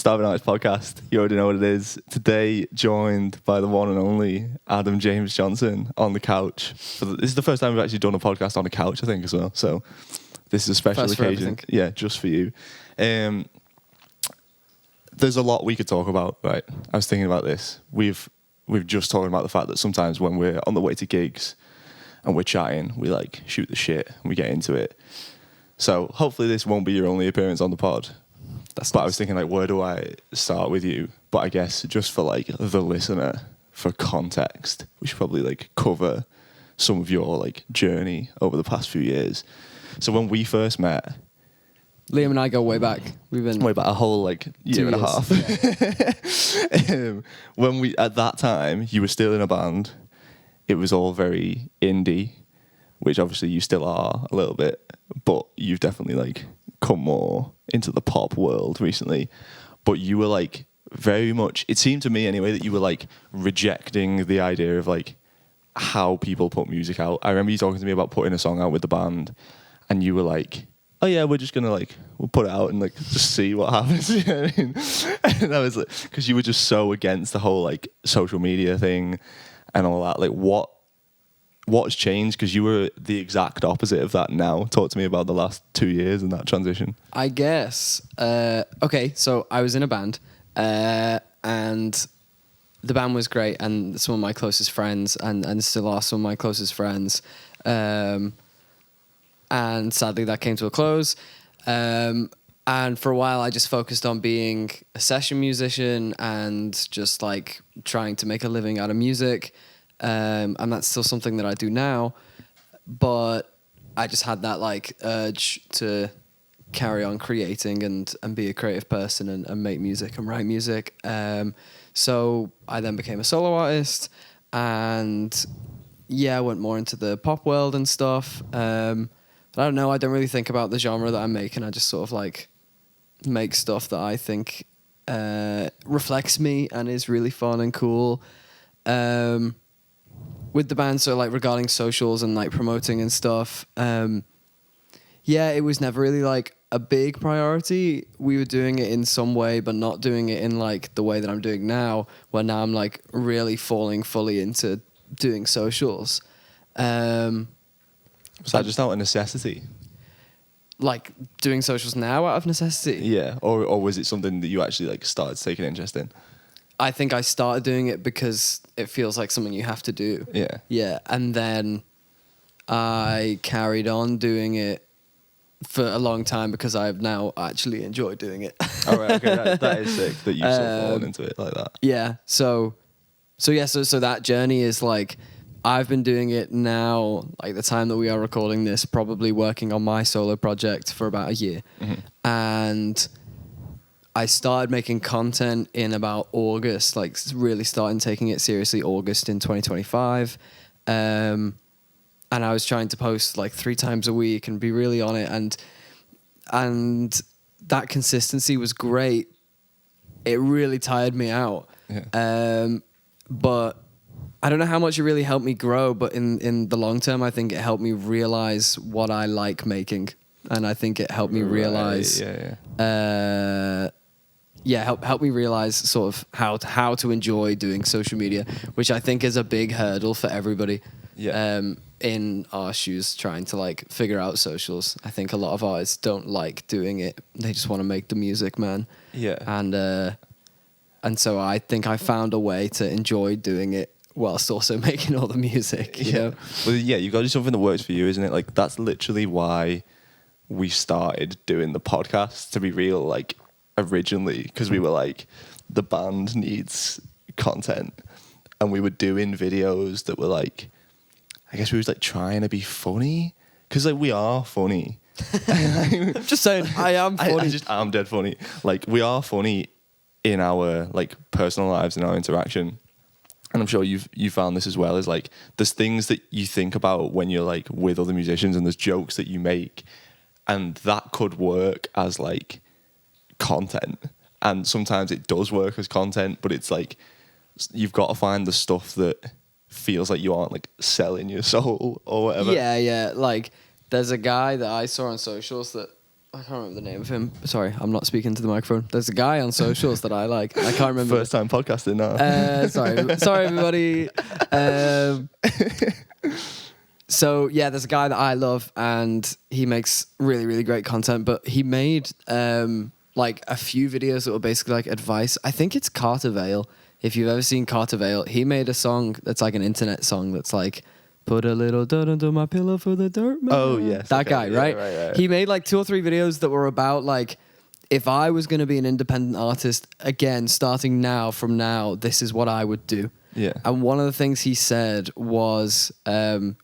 Starving Arts podcast. You already know what it is. Today, joined by the one and only Adam James Johnson on the couch. This is the first time we've actually done a podcast on a couch, I think, as well. So this is a special occasion. Yeah, just for you. There's a lot we could talk about, right? I was thinking about this. We've just talked about the fact that sometimes when we're on the way to gigs and we're chatting, we like shoot the shit and we get into it. So hopefully this won't be your only appearance on the pod. But I was thinking, like, where do I start with you? But I guess just for, like, the listener, for context, we should probably, like, cover some of your, like, journey over the past few years. So when we first met... Liam and I go way back. We've been... Way back, a whole, like, year and a half. Yeah. At that time, you were still in a band. It was all very indie, which obviously you still are a little bit. But you've definitely, like... come more into the pop world recently, but you were like very much, it seemed to me anyway, that you were like rejecting the idea of like how people put music out. I remember you talking to me about putting a song out with the band and you were like, oh yeah, we're just gonna like, we'll put it out and like just see what happens. You know what I mean? And I was like, because you were just so against the whole like social media thing and all that. Like what's changed? Because you were the exact opposite of that now. Talk to me about the last 2 years and that transition. I guess. Okay, so I was in a band, and the band was great, and some of my closest friends, and still are some of my closest friends. And sadly, that came to a close. And for a while, I just focused on being a session musician and just like trying to make a living out of music. And that's still something that I do now, but I just had that like urge to carry on creating and be a creative person and make music and write music. So I then became a solo artist and I went more into the pop world and stuff. But I don't know, I don't really think about the genre that I'm making. I just sort of like make stuff that I think reflects me and is really fun and cool. With the band, so like regarding socials and like promoting and stuff, it was never really like a big priority. We were doing it in some way, but not doing it in like the way that I'm doing now, where now I'm like really falling fully into doing socials. Was that just out of necessity? Like doing socials now out of necessity? Yeah, or was it something that you actually like started taking interest in? I think I started doing it because it feels like something you have to do. Yeah. Yeah. And then I carried on doing it for a long time because I've now actually enjoyed doing it. All right. Okay. That is sick that you've sort of fallen into it like that. Yeah. So that journey is like, I've been doing it now, like the time that we are recording this, probably working on my solo project for about a year. Mm-hmm. And I started making content in about August, like really starting taking it seriously August in 2025. And I was trying to post like 3 times a week and be really on it. And that consistency was great. It really tired me out. Yeah. But I don't know how much it really helped me grow, but in the long term, I think it helped me realize what I like making. And I think it helped me realize... help me realize sort of how to enjoy doing social media, which I think is a big hurdle for everybody in our shoes trying to like figure out socials. I think a lot of artists don't like doing it. They just want to make the music, man. Yeah. And so I think I found a way to enjoy doing it whilst also making all the music. You know? Well, yeah, you've got to do something that works for you, isn't it? Like that's literally why we started doing the podcast, to be real, like originally, because we were like, the band needs content, and we were doing videos that were like, I guess we was like trying to be funny, because like we are funny. I'm just saying, I am funny. I'm dead funny. Like we are funny in our like personal lives, in our interaction, and I'm sure you found this as well. Is like there's things that you think about when you're like with other musicians, and there's jokes that you make, and that could work as like content, and sometimes it does work as content, but it's like you've got to find the stuff that feels like you aren't like selling your soul or whatever. Yeah, like there's a guy that I saw on socials that I can't remember the name of him. Sorry, I'm not speaking to the microphone. There's a guy on socials that I like. I can't remember. First time podcasting now. Sorry, everybody. So yeah, there's a guy that I love, and he makes really, really great content. But he made like a few videos that were basically like advice. I think it's Carter Vale. If you've ever seen Carter Vale, he made a song that's like an internet song that's like, put a little dirt under my pillow for the dirt man. Oh, yes. That okay. guy, Yeah, right? right? He made like 2 or 3 videos that were about like, if I was going to be an independent artist, again, starting now, from now, this is what I would do. Yeah. And one of the things he said was, find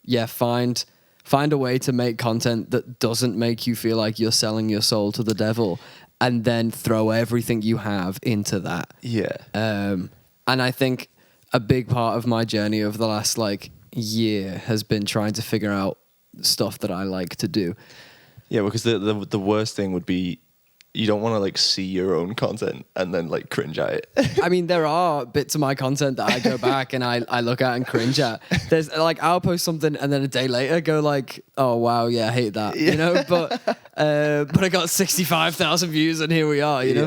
a way to make content that doesn't make you feel like you're selling your soul to the devil, and then throw everything you have into that. Yeah. And I think a big part of my journey over the last like year has been trying to figure out stuff that I like to do. Yeah, because the worst thing would be you don't want to like see your own content and then like cringe at it. I mean, there are bits of my content that I go back and I look at and cringe at. There's like, I'll post something and then a day later go like, oh wow, yeah, I hate that, you know. But I got 65,000 views and here we are, you know.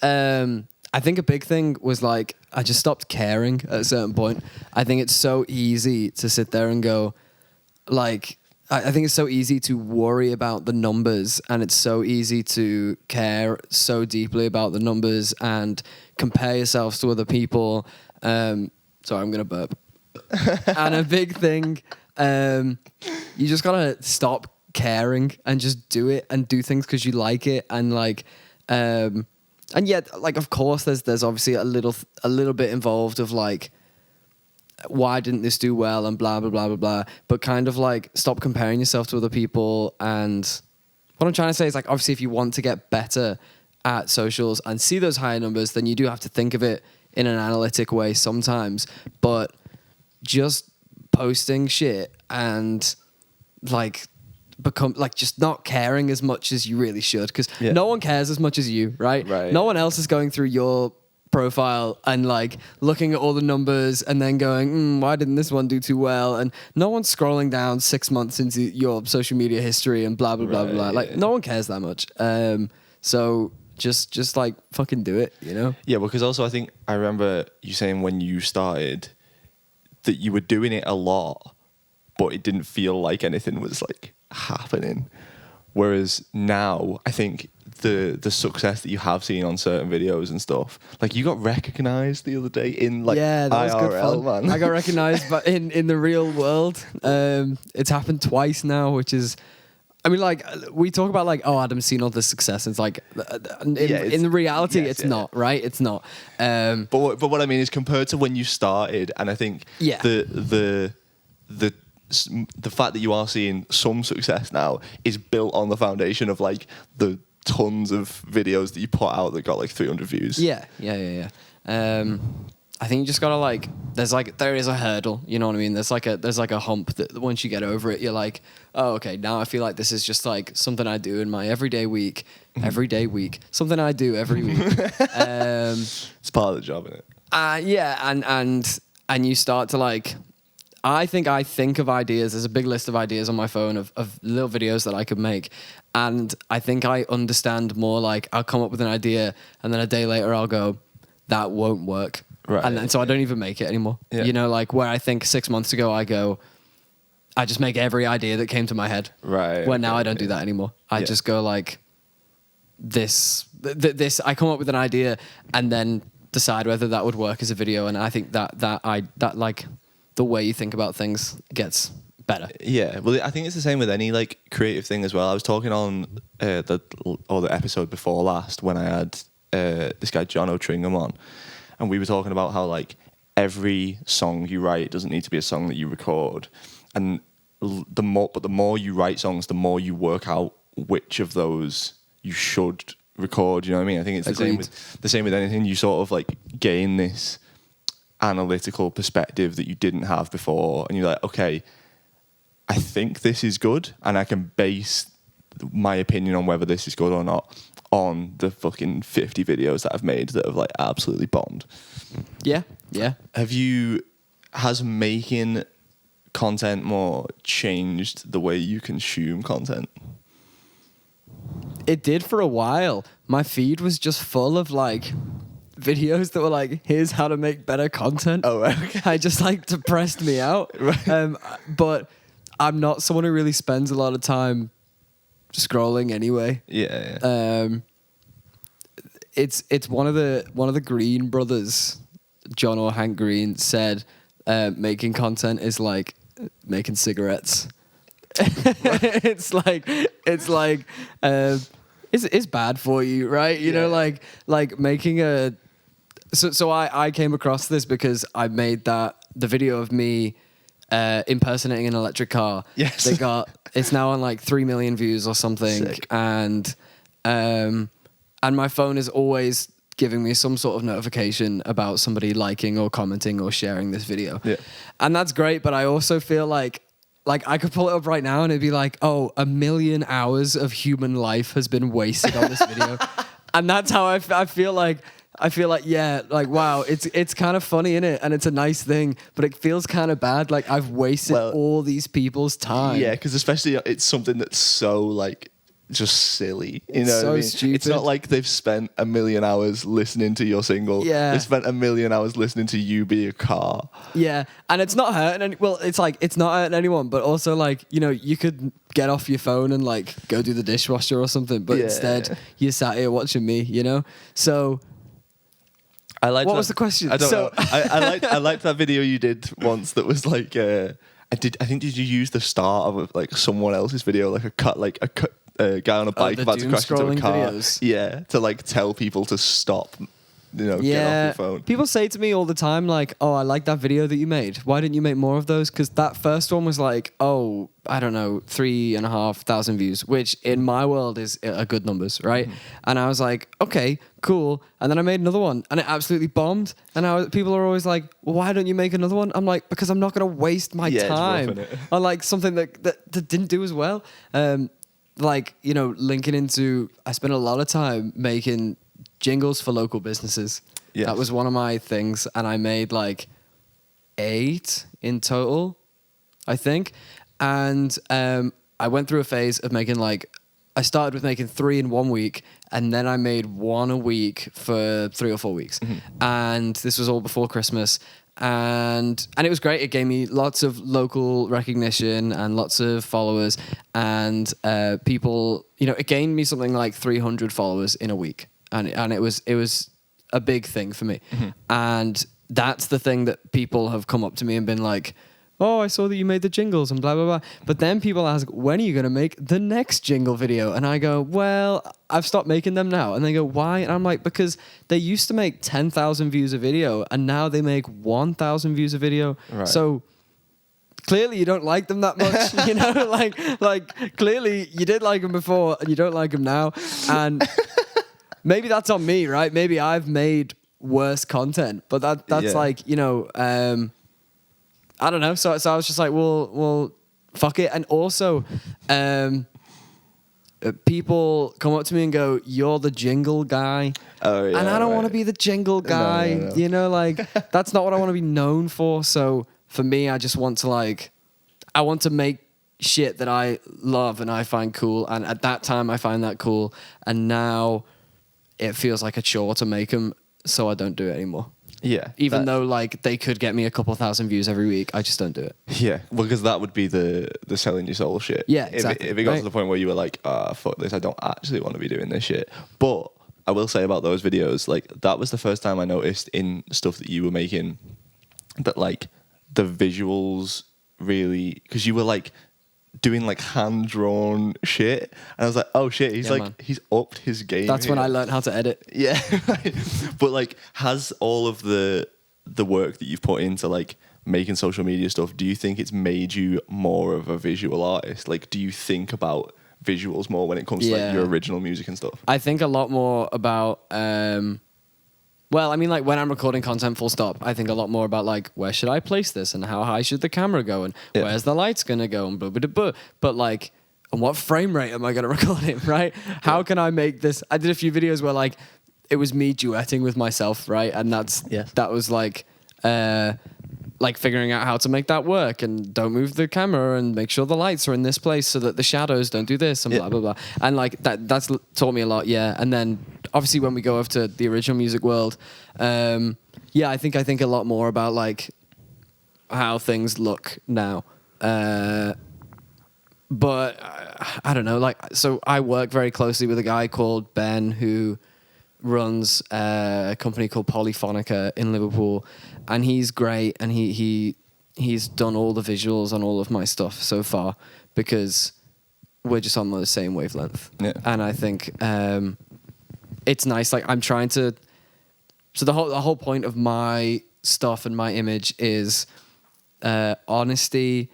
Yeah. I think a big thing was like I just stopped caring at a certain point. I think it's so easy to sit there and go like, I think it's so easy to worry about the numbers, and it's so easy to care so deeply about the numbers and compare yourselves to other people. Sorry, I'm going to burp. And a big thing, you just got to stop caring and just do it and do things because you like it. And like, and yet, like, of course, there's obviously a little bit involved of like, why didn't this do well and blah, blah, blah, blah, blah. But kind of like stop comparing yourself to other people. And what I'm trying to say is like, obviously, if you want to get better at socials and see those higher numbers, then you do have to think of it in an analytic way sometimes. But just posting shit and like become like just not caring as much as you really should, because no one cares as much as you, right? No one else is going through your profile and like looking at all the numbers and then going, why didn't this one do too well? And no one's scrolling down 6 months into your social media history and blah blah blah blah. Like no one cares that much. So just like fucking do it, you know? Yeah, because also I think I remember you saying when you started that you were doing it a lot, but it didn't feel like anything was like happening. Whereas now, I think the success that you have seen on certain videos and stuff, like you got recognized the other day in like that was IRL, good fun. man. I got recognized, but in the real world, it's happened twice now, which is, I mean, like we talk about like, oh, Adam's seen all this success. It's like, in the reality, it's not, right? It's not. But what I mean is compared to when you started, and I think the fact that you are seeing some success now is built on the foundation of like the tons of videos that you put out that got like 300 views. Yeah. I think you just gotta like, there is a hurdle, you know what I mean? There's like a hump that once you get over it, you're like, oh, okay, now I feel like this is just like something I do in my everyday week, something I do every week. It's part of the job, isn't it? And you start to like, I think of ideas. There's a big list of ideas on my phone of little videos that I could make. And I think I understand more, like I'll come up with an idea and then a day later I'll go, that won't work. Right. And then, so I don't even make it anymore. Yeah. You know, like where I think 6 months ago I go, I just make every idea that came to my head. Right. Where now I don't do that anymore. I just go like, this, I come up with an idea and then decide whether that would work as a video. And I think that like, the way you think about things gets better. Yeah, well, I think it's the same with any like creative thing as well. I was talking on the episode before last when I had this guy John O'Tringham on, and we were talking about how like every song you write doesn't need to be a song that you record, and the more you write songs, the more you work out which of those you should record. You know what I mean? I think it's the same with anything. You sort of like gain this analytical perspective that you didn't have before, and you're like, okay, I think this is good, and I can base my opinion on whether this is good or not on the fucking 50 videos that I've made that have like absolutely bombed. Yeah. Has making content more changed the way you consume content? it did for a while. My feed was just full of like videos that were like, here's how to make better content. Oh, okay. I just like depressed me out. Right. But I'm not someone who really spends a lot of time scrolling anyway. Yeah. It's one of the Green brothers, John or Hank Green, said making content is like making cigarettes. it's bad for you, right? You know, like making a. So I came across this because I made the video of me impersonating an electric car. Yes. It's now on like 3 million views or something. Sick. And my phone is always giving me some sort of notification about somebody liking or commenting or sharing this video. Yeah. And that's great, but I also feel like I could pull it up right now and it'd be like, oh, 1 million hours of human life has been wasted on this video. And that's how I feel like, yeah, like, wow, it's kind of funny, innit? And it's a nice thing, but it feels kind of bad. Like I've wasted all these people's time. Yeah, because especially it's something that's so like just silly. You know so what I mean? stupid. It's not like they've spent 1 million hours listening to your single. Yeah. They spent 1 million hours listening to you be a car. Yeah, and it's not hurting it's like it's not hurting anyone, but also like, you know, you could get off your phone and like go do the dishwasher or something, but instead you sat here watching me, you know? So I liked what that, was the question? I don't know. I liked that video you did once that was like did you use the start of like someone else's video, like a guy on a bike the about to crash into a doom-scrolling car? videos. Yeah, to like tell people to stop, you know, get off your phone. People say to me all the time, like, oh, I like that video that you made. Why didn't you make more of those? Because that first one was like, oh, I don't know, 3,500 views, which in my world is a good numbers, right? Mm-hmm. And I was like, okay, cool. And then I made another one and it absolutely bombed. And people are always like, well, why don't you make another one? I'm like, because I'm not going to waste my time on like something that didn't do as well. Like, you know, linking into, I spent a lot of time making jingles for local businesses. Yes. That was one of my things. And I made like 8 in total, I think. And I went through a phase of making I started with making 3 in 1 week, and then I made 1 a week for 3 or 4 weeks. Mm-hmm. And this was all before Christmas. And it was great. It gave me lots of local recognition and lots of followers, and people, you know, it gained me something like 300 followers in a week. And it was a big thing for me. Mm-hmm. And that's the thing that people have come up to me and been like, oh, I saw that you made the jingles and blah, blah, blah. But then people ask, when are you going to make the next jingle video? And I go, well, I've stopped making them now. And they go, why? And I'm like, because they used to make 10,000 views a video and now they make 1,000 views a video. Right. So clearly you don't like them that much, you know, like clearly you did like them before and you don't like them now. And maybe that's on me, right? Maybe I've made worse content, but that's like, you know, I don't know. So I was just like, well, fuck it. And also, people come up to me and go, you're the jingle guy. Oh, yeah. And I don't want to be the jingle guy. No. You know, like, that's not what I want to be known for. So for me, I just want to I want to make shit that I love and I find cool. And at that time, I find that cool. And now it feels like a chore to make them. So I don't do it anymore. Yeah. Even though they could get me a couple thousand views every week, I just don't do it. Yeah. Well, because that would be the selling your soul shit. Yeah, exactly. If it got to the point where you were like, fuck this, I don't actually want to be doing this shit. But I will say about those videos, that was the first time I noticed in stuff that you were making that the visuals really, because you were doing hand-drawn shit, and I was like, oh shit, he's he's upped his game. That's when I learned how to edit. Yeah. But has all of the work that you've put into making social media stuff, do you think it's made you more of a visual artist? Do you think about visuals more when it comes to your original music and stuff? I think a lot more about well, I mean, when I'm recording content full stop, I think a lot more about where should I place this and how high should the camera go and where's the lights gonna go and blah blah blah. But and what frame rate am I gonna record in, right? How can I make this? I did a few videos where it was me duetting with myself, right? And that was like figuring out how to make that work, and don't move the camera, and make sure the lights are in this place so that the shadows don't do this, and blah blah blah. And like that's taught me a lot, yeah. And then obviously when we go over to the original music world, I think a lot more about like how things look now. But I don't know, like, so I work very closely with a guy called Ben who runs a company called Polyphonica in Liverpool, and he's great, and he's done all the visuals on all of my stuff so far because we're just on the same wavelength. Yeah. And I think it's nice. Like, I'm trying to. So the whole point of my stuff and my image is honesty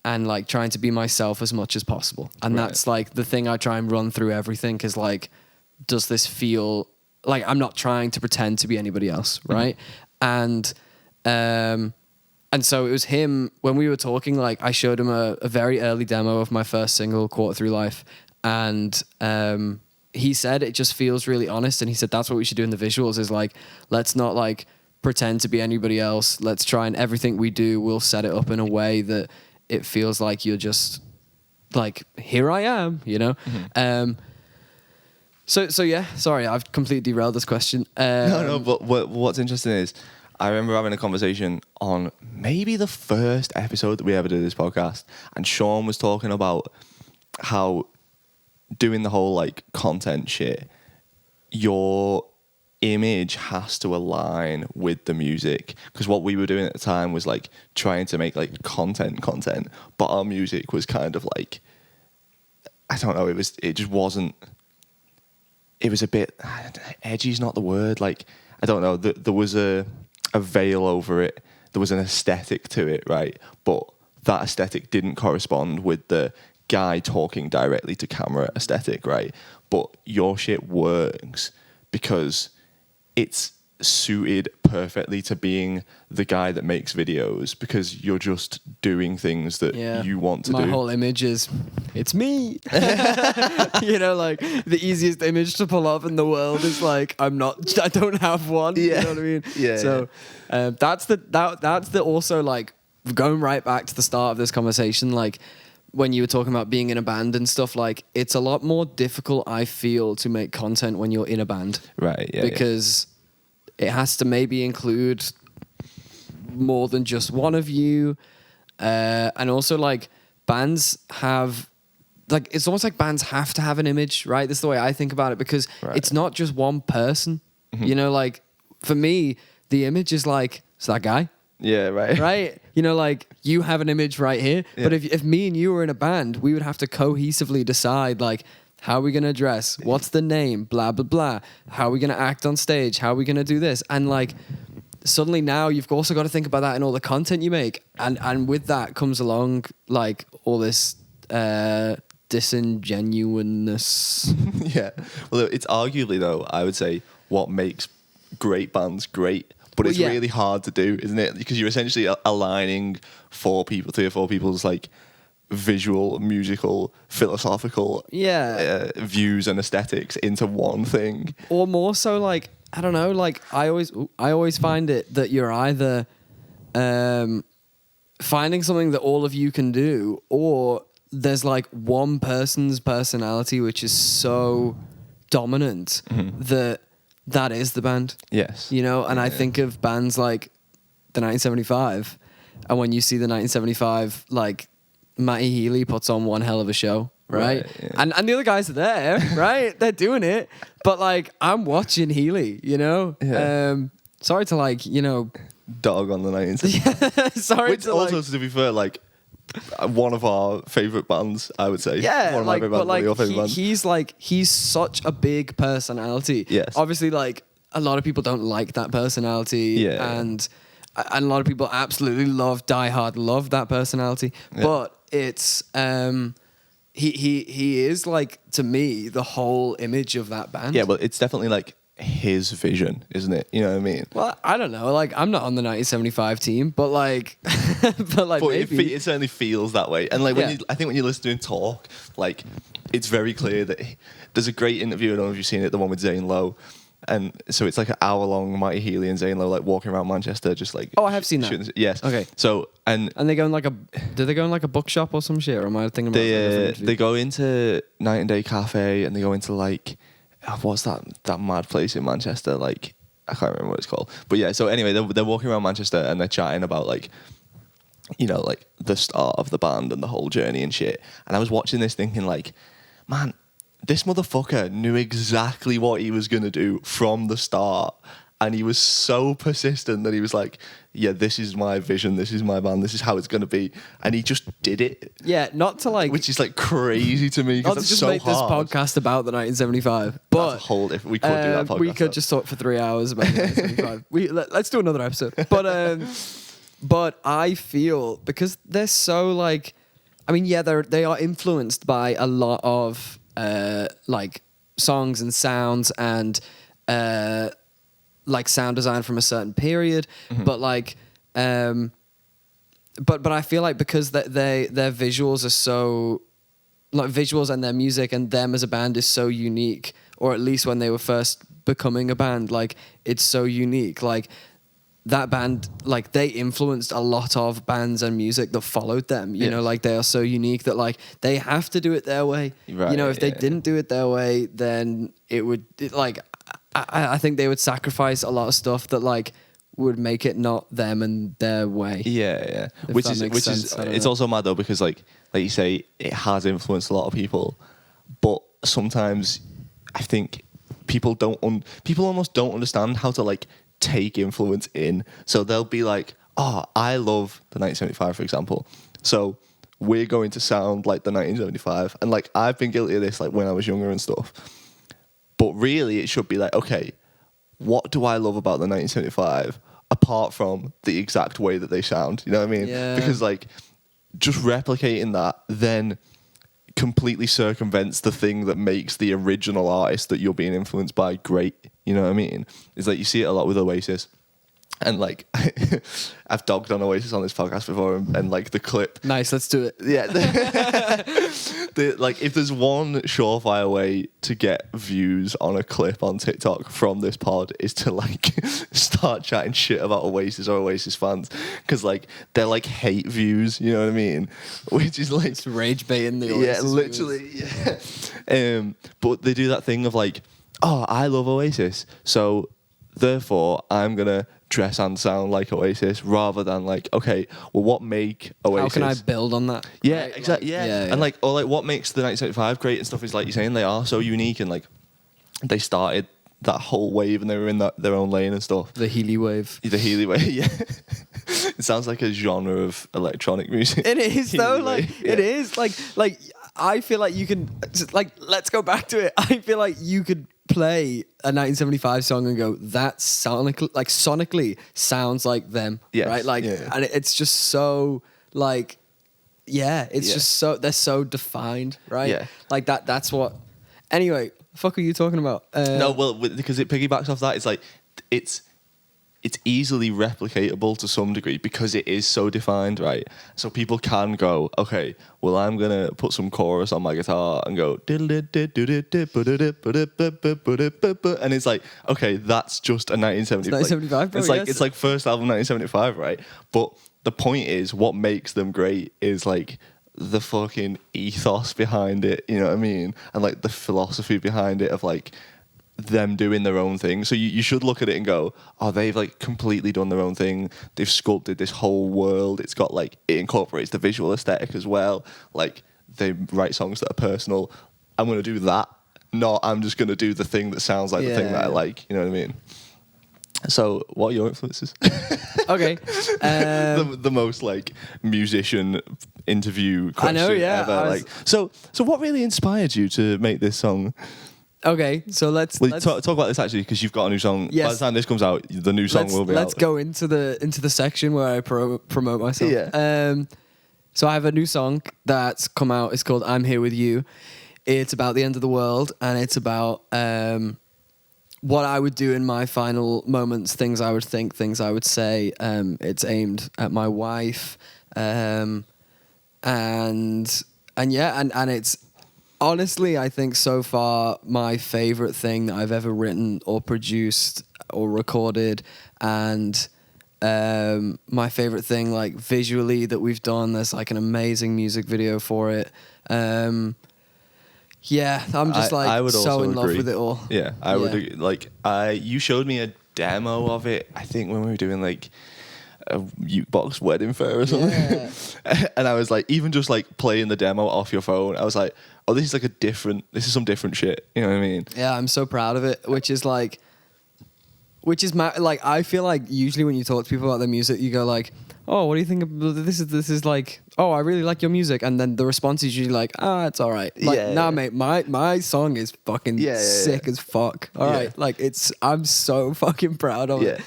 and like trying to be myself as much as possible. And that's like the thing I try and run through everything, because like, does this feel like I'm not trying to pretend to be anybody else, right? And so it was him, when we were talking, like I showed him a very early demo of my first single, Quarter Through Life, and he said it just feels really honest, and he said that's what we should do in the visuals, is like, let's not like pretend to be anybody else. Let's try and everything we do, we'll set it up in a way that it feels like you're just like, here I am, you know? So yeah, sorry, I've completely derailed this question. No, but what's interesting is I remember having a conversation on maybe the first episode that we ever did this podcast, and Sean was talking about how doing the whole like content shit, your image has to align with the music, because what we were doing at the time was like trying to make like content, but our music was kind of like, I don't know, it just wasn't. It was a bit edgy is not the word. Like, I don't know. There was a veil over it. There was an aesthetic to it, right? But that aesthetic didn't correspond with the guy talking directly to camera aesthetic, right? But your shit works because it's suited perfectly to being the guy that makes videos, because you're just doing things that you want to do. My whole image is, it's me. You know, like the easiest image to pull off in the world is like, I don't have one. You know what I mean? Yeah. So that's the also like going right back to the start of this conversation, like when you were talking about being in a band and stuff, like it's a lot more difficult, I feel, to make content when you're in a band. Right. Yeah. Because it has to maybe include more than just one of you. And also like bands have, like, it's almost like bands have to have an image, right? This is the way I think about it, because it's not just one person. You know, like for me, the image is like, it's that guy. Yeah, right. Right? You know, like you have an image right here. Yeah. But if me and you were in a band, we would have to cohesively decide like, how are we going to dress? What's the name? Blah, blah, blah. How are we going to act on stage? How are we going to do this? And like, suddenly now you've also got to think about that in all the content you make. And with that comes along like all this disingenuousness. Yeah. Well, it's arguably, though, I would say, what makes great bands great. But it's really hard to do, isn't it? Because you're essentially aligning three or four people's like visual, musical, philosophical views and aesthetics into one thing. Or more so, like, I don't know, like I always find it that you're either finding something that all of you can do, or there's like one person's personality which is so dominant that is the band. Yes. You know, and I think of bands like the 1975, and when you see the 1975, like Matty Healy puts on one hell of a show, right? And the other guys are there, right? They're doing it, but like I'm watching Healy, you know. Sorry to like, you know, dog on the 1975. Sorry. Which to also, like, to be fair, like one of our favorite bands, I would say. Yeah, one of like, my favorite bands, one of your favorite bands. He's such a big personality. Yes. Obviously, like a lot of people don't like that personality. Yeah. And a lot of people absolutely love that personality. Yeah. But it's he is like, to me, the whole image of that band. Yeah, well, it's definitely like his vision, isn't it? You know what I mean? Well, I don't know. Like, I'm not on the 1975 team, but like, but maybe it certainly feels that way. And like I think when you listen to him talk, like it's very clear that there's a great interview. I don't know if you've seen it, the one with Zane Lowe, And so it's like an hour-long Mighty Healy and Zane Lowe like walking around Manchester, just like. Oh, I have seen that. Yes. Okay. So and they go in like do they go in like a bookshop or some shit? Or am I thinking about they go into Night and Day Cafe and they go into like what's that mad place in Manchester? Like I can't remember what it's called. But yeah. So anyway, they're walking around Manchester and they're chatting about like, you know, like the start of the band and the whole journey and shit. And I was watching this thinking like, man, this motherfucker knew exactly what he was going to do from the start. And he was so persistent that he was like, yeah, this is my vision. This is my band. This is how it's going to be. And he just did it. Yeah, not to like... Which is like crazy to me. Not to just make this podcast about the 1975. But that's a whole different... We could do that podcast. We could just talk for 3 hours about the 1975. Let's do another episode. But I feel, because they're so like... I mean, yeah, they are influenced by a lot of like songs and sounds and like sound design from a certain period, but like but I feel like because their visuals are so like visuals and their music and them as a band is so unique, or at least when they were first becoming a band, like it's so unique, like that band, like they influenced a lot of bands and music that followed them, you know, like they are so unique that like they have to do it their way. Right, you know, if they didn't do it their way, then I think they would sacrifice a lot of stuff that like would make it not them and their way. Yeah. Which is it's also mad though, because like you say, it has influenced a lot of people, but sometimes I think people almost don't understand how to like take influence in. So they'll be like, oh, I love the 1975, for example, so we're going to sound like the 1975. And like I've been guilty of this like when I was younger and stuff, but really it should be like, okay, what do I love about the 1975 apart from the exact way that they sound? You know what I mean? Yeah. Because like just replicating that then completely circumvents the thing that makes the original artist that you're being influenced by great. You know what I mean? It's like you see it a lot with Oasis. And like I've dogged on Oasis on this podcast before, and like the clip. Nice, let's do it. Yeah. Like if there's one surefire way to get views on a clip on TikTok from this pod is to like start chatting shit about Oasis or Oasis fans, because like they're like hate views, you know what I mean? Which is like it's rage baiting the Oasis. Yeah, literally. Yeah. But they do that thing of like, oh, I love Oasis, so therefore I'm gonna dress and sound like Oasis, rather than like, okay, well, what make Oasis? How can I build on that? Yeah, right? exactly. Like, yeah. And like, or like, what makes the 1975 great and stuff is like you're saying, they are so unique, and like they started that whole wave and they were in their own lane and stuff. The Healy wave. The Healy wave. Yeah. It sounds like a genre of electronic music. It is though. Like it is like I feel like you can like, let's go back to it. I feel like you could play a 1975 song and go, that sonically sounds like them. Yes. Right? Like, and it's just so like, it's just so, they're so defined, right? Yeah. Like that's what, anyway, the fuck are you talking about? No, well, because it piggybacks off that. It's like, it's easily replicatable to some degree because it is so defined, right? So people can go, okay, well, I'm gonna put some chorus on my guitar and go, and it's like, okay, that's just a 1975. It's 1975, bro, it's like first album 1975, right? But the point is, what makes them great is like the fucking ethos behind it, you know what I mean? And like the philosophy behind it of like them doing their own thing. So you should look at it and go, oh, they've like completely done their own thing. They've sculpted this whole world. It's got like, it incorporates the visual aesthetic as well. Like they write songs that are personal. I'm going to do that. Not I'm just going to do the thing that sounds like the thing that I like. You know what I mean? So what are your influences? Okay. The most like musician interview question ever. Like, so what really inspired you to make this song? Okay, so let's talk about this actually, because you've got a new song. Yes. By the time this comes out, the new song will be out. Let's go into the section where I promote myself. Yeah. So I have a new song that's come out. It's called "I'm Here with You." It's about the end of the world, and it's about what I would do in my final moments, things I would think, things I would say. It's aimed at my wife, and it's Honestly, I think so far my favorite thing that I've ever written or produced or recorded, and my favorite thing like visually that we've done. There's like an amazing music video for it. Yeah, I'm just I would so also in love agree. with it all. Yeah, I would agree. Like you showed me a demo of it. I think when we were doing like a Ukebox wedding fair or something. Yeah. And I was like, even just like playing the demo off your phone, I was like, oh, this is some different shit. You know what I mean? Yeah, I'm so proud of it, which is like I feel like usually when you talk to people about their music, you go like, oh, what do you think of this is like, oh, I really like your music, and then the response is usually like, it's all right. Like, nah, mate, my song is fucking sick as fuck. All right, like I'm so fucking proud of it.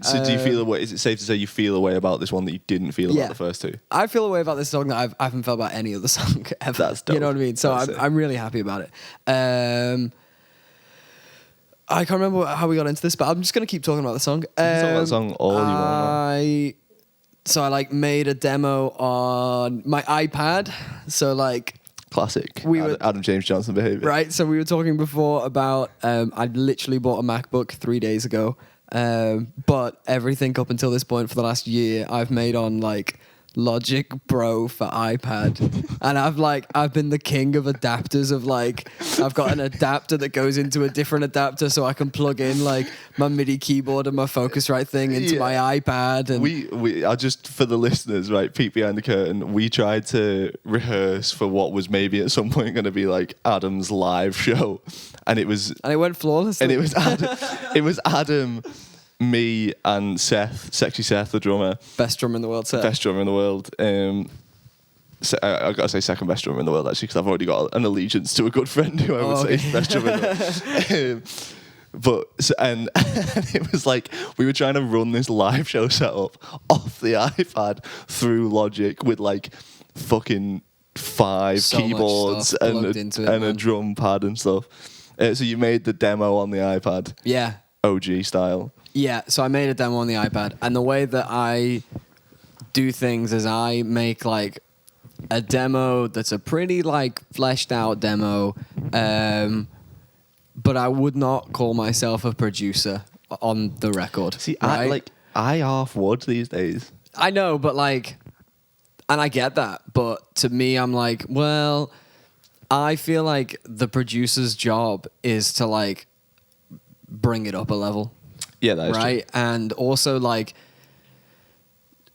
So do you feel a way? Is it safe to say you feel a way about this one that you didn't feel about the first two? I feel a way about this song that I haven't felt about any other song ever. That's dope. You know what I mean? So I'm really happy about it. I can't remember how we got into this, but I'm just gonna keep talking about the song. You can talk about the song all you want. So I like made a demo on my iPad. So like Classic. We were Adam James Johnson behavior. right. So we were talking before about I literally bought a MacBook 3 days ago, but everything up until this point for the last year I've made on like Logic Pro for iPad, and I've been the king of adapters. Of like, I've got an adapter that goes into a different adapter, so I can plug in like my MIDI keyboard and my Focusrite thing into my iPad. And we are just for the listeners, right? Peek behind the curtain. We tried to rehearse for what was maybe at some point going to be like Adam's live show, and it went flawlessly. And it was Adam. Me and Seth, Sexy Seth, the drummer. Best drummer in the world, Seth. Best drummer in the world. I've got to say second best drummer in the world, actually, because I've already got an allegiance to a good friend who I would say is best drummer in the world. And it was like we were trying to run this live show setup off the iPad through Logic with like fucking 5 keyboards and a drum pad and stuff. So you made the demo on the iPad. Yeah. OG style. Yeah, so I made a demo on the iPad, and the way that I do things is I make like a demo that's a pretty like fleshed out demo, but I would not call myself a producer on the record. See, right? I half would these days. I know, but like, and I get that, but to me, I'm like, well, I feel like the producer's job is to like bring it up a level. Yeah, that is right. True. And also like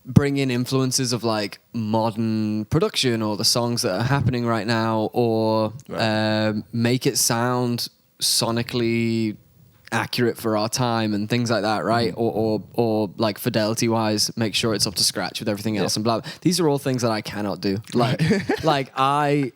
bring in influences of like modern production or the songs that are happening right now, or make it sound sonically accurate for our time and things like that, right? Or like fidelity wise, make sure it's up to scratch with everything else and blah. These are all things that I cannot do. Like like I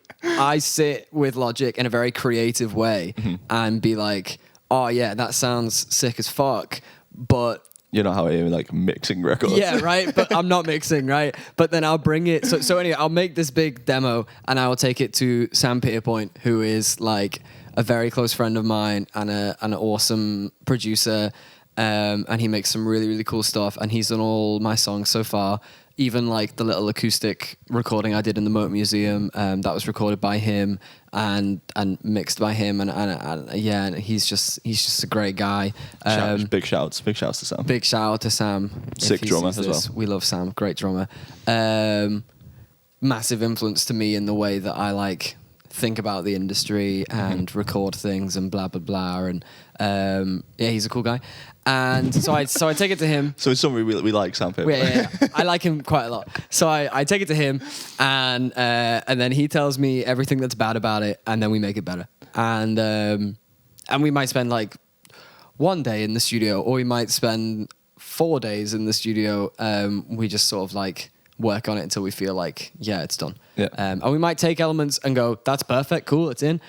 sit with Logic in a very creative way and be like, oh yeah, that sounds sick as fuck, but you know how I am like mixing records. Yeah, right. But I'm not mixing, right? But then I'll bring it. So anyway, I'll make this big demo and I will take it to Sam Peterpoint, who is like a very close friend of mine and an awesome producer. And he makes some really, really cool stuff. And he's done all my songs so far. Even like the little acoustic recording I did in the Moat Museum, that was recorded by him and mixed by him, and he's just a great guy. Big shouts to Sam. Big shout out to Sam. Sick drummer as well. We love Sam, great drummer. Massive influence to me in the way that I like think about the industry and record things and blah blah blah, and he's a cool guy. And so I take it to him. So in summary, we like Sam Pittman. Yeah. I like him quite a lot. So I take it to him, and then he tells me everything that's bad about it, and then we make it better. And we might spend like 1 day in the studio, or we might spend 4 days in the studio. We just sort of like work on it until we feel like, yeah, it's done. Yeah. And we might take elements and go, that's perfect, cool, it's in.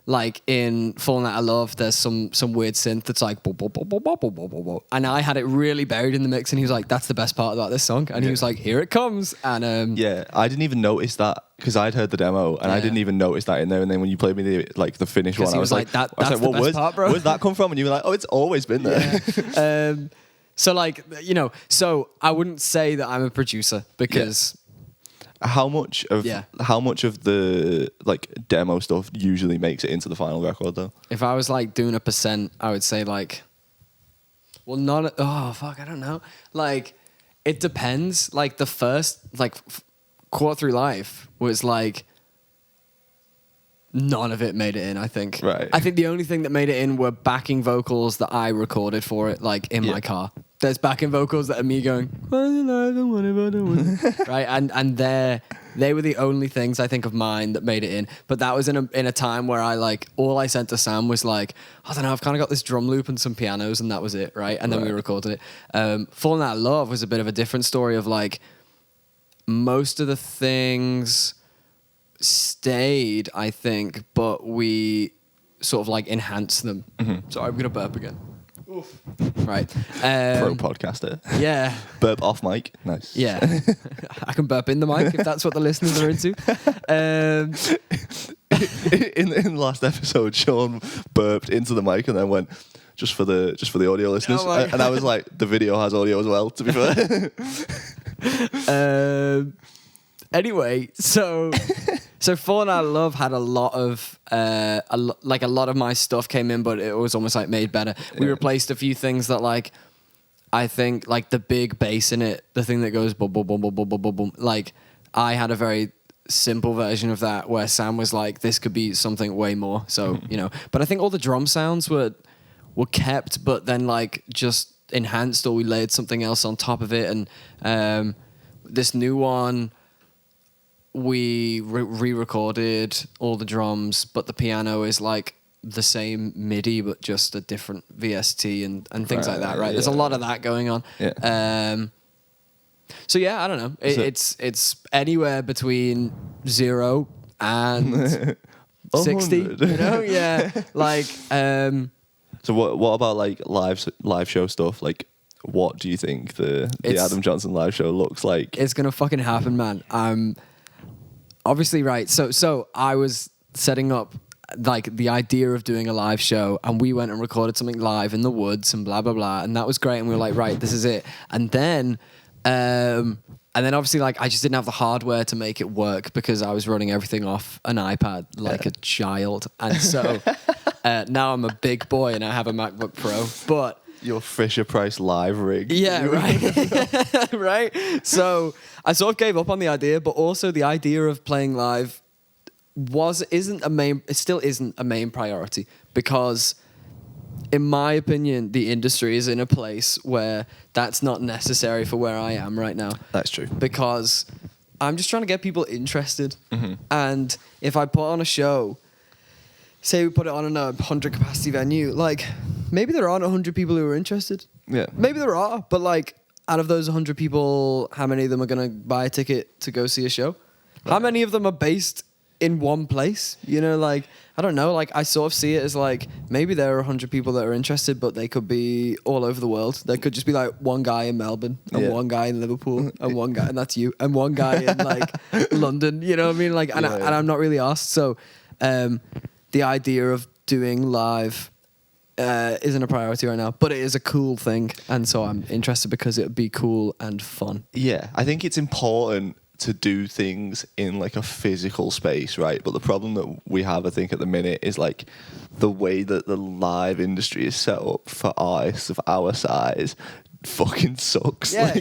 Like in Falling Out of Love, there's some weird synth that's like, bo, bo, bo, bo, bo, bo, bo, bo, bo. And I had it really buried in the mix, and he was like, that's the best part about this song. And he was like, here it comes. And I didn't even notice that because I'd heard the demo and I didn't even notice that in there. And then when you played me the finished one, he was like, that's the best part, bro. Where's that come from? And you were like, oh, it's always been there. Yeah. So like, so I wouldn't say that I'm a producer because How much of the like demo stuff usually makes it into the final record though? If I was like doing a percent, I would say like, well, not. Fuck, I don't know. Like, it depends. Like the first like Quarter Through Life was like. None of it made it in, I think. Right. I think the only thing that made it in were backing vocals that I recorded for it, like in my car. There's backing vocals that are me going, right, and they were the only things I think of mine that made it in. But that was in a time where I like all I sent to Sam was like, I don't know, I've kind of got this drum loop and some pianos, and that was it, right? And then we recorded it. Falling Out of Love was a bit of a different story of like most of the things stayed, I think, but we sort of like enhanced them. Mm-hmm. So I'm gonna burp again. Oof. Right. Pro podcaster. Yeah. Burp off mic. Nice. Yeah. I can burp in the mic if that's what the listeners are into. In the last episode, Sean burped into the mic and then went, just for the audio listeners. Oh and I was like, the video has audio as well, to be fair. Anyway, so Fallen Out of Love had a lot of a lot of my stuff came in, but it was almost like made better. We replaced a few things that like I think like the big bass in it, the thing that goes boom boom boom boom boom boom boom boom. Like I had a very simple version of that where Sam was like, this could be something way more. So you know, but I think all the drum sounds were kept, but then like just enhanced, or we layered something else on top of it. And this new one. We re-recorded all the drums, but the piano is like the same MIDI, but just a different VST and things like that, right? There's a lot of that going on. Yeah. So yeah, I don't know. It's anywhere between 0 and 60. You know, yeah. Like. So what about like live show stuff? Like, what do you think the Adam Johnson live show looks like? It's gonna fucking happen, man. Obviously, right. So I was setting up like the idea of doing a live show, and we went and recorded something live in the woods and blah blah blah, and that was great. And we were like, right, this is it. And then obviously like I just didn't have the hardware to make it work because I was running everything off an iPad like a child, and so now I'm a big boy and I have a MacBook Pro, but. Your Fisher Price live rig. Yeah, right. Right. So I sort of gave up on the idea, but also the idea of playing live it still isn't a main priority, because in my opinion, the industry is in a place where that's not necessary for where I am right now. That's true. Because I'm just trying to get people interested. Mm-hmm. And if I put on a show, say we put it on in a 100 capacity venue, like maybe there aren't 100 people who are interested. Yeah. Maybe there are, but like out of those 100 people, how many of them are going to buy a ticket to go see a show? Right. How many of them are based in one place? You know, like, I don't know. Like, I sort of see it as like, maybe there are 100 people that are interested, but they could be all over the world. There could just be like one guy in Melbourne and one guy in Liverpool and one guy, and that's you, and one guy in like London, you know what I mean? Like, and I'm not really asked. So, the idea of doing live isn't a priority right now, but it is a cool thing, and so I'm interested because it would be cool and fun. Yeah, I think it's important to do things in like a physical space, right? But the problem that we have, I think, at the minute is like the way that the live industry is set up for artists of our size fucking sucks. Yeah,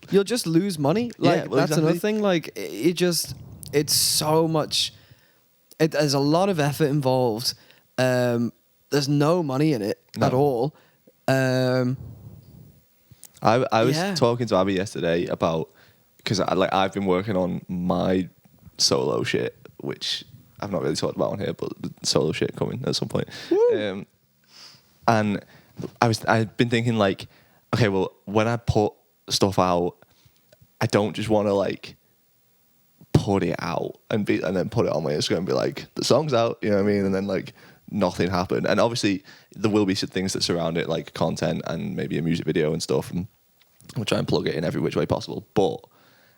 you'll just lose money. Like, that's another thing. Like, it's so much. There's a lot of effort involved. There's no money in it at all. I was talking to Abby yesterday about, because I've been working on my solo shit, which I've not really talked about on here, but the solo shit coming at some point. And I've been thinking like, okay, well, when I put stuff out, I don't just want to like put it out and then put it on my Instagram and be like, the song's out, you know what I mean? And then like nothing happened. And obviously there will be some things that surround it, like content and maybe a music video and stuff, and we'll try and plug it in every which way possible. But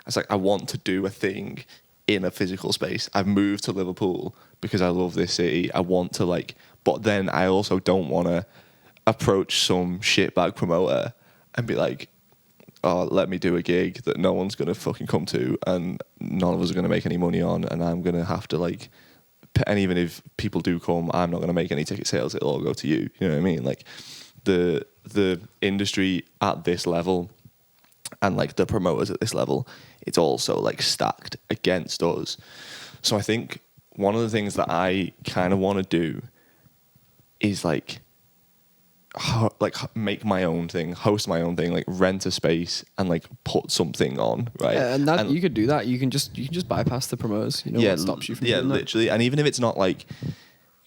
it's like, I want to do a thing in a physical space. I've moved to Liverpool because I love this city. I want to like, but then I also don't want to approach some shitbag promoter and be like, oh, let me do a gig that no one's gonna fucking come to, and none of us are gonna make any money on, and I'm gonna have to like, and even if people do come, I'm not gonna make any ticket sales. It'll all go to you. You know what I mean? Like the industry at this level, and like the promoters at this level, it's also like stacked against us. So I think one of the things that I kind of want to do is like make my own thing, host my own thing, like rent a space and like put something on, right? Yeah, and you could do that. You can just bypass the promoters. You know what stops you from doing that? Literally. And even if it's not like,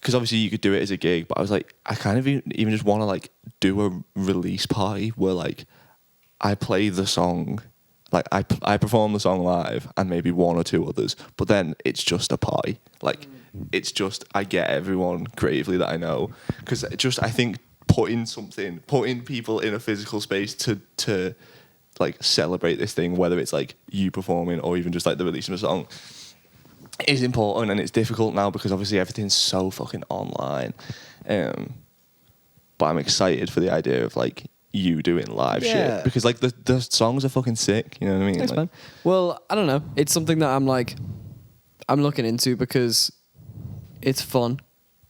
because obviously you could do it as a gig, but I was like, I kind of even just want to like do a release party where like I play the song, like I perform the song live and maybe one or two others, but then it's just a party. Like it's just, I get everyone creatively that I know, because just I think putting people in a physical space to like celebrate this thing, whether it's like you performing or even just like the release of a song, is important. And it's difficult now because obviously everything's so fucking online. But I'm excited for the idea of like you doing live shit, because like the songs are fucking sick. You know what I mean? Thanks, like, man. Well, I don't know. It's something that I'm looking into because it's fun.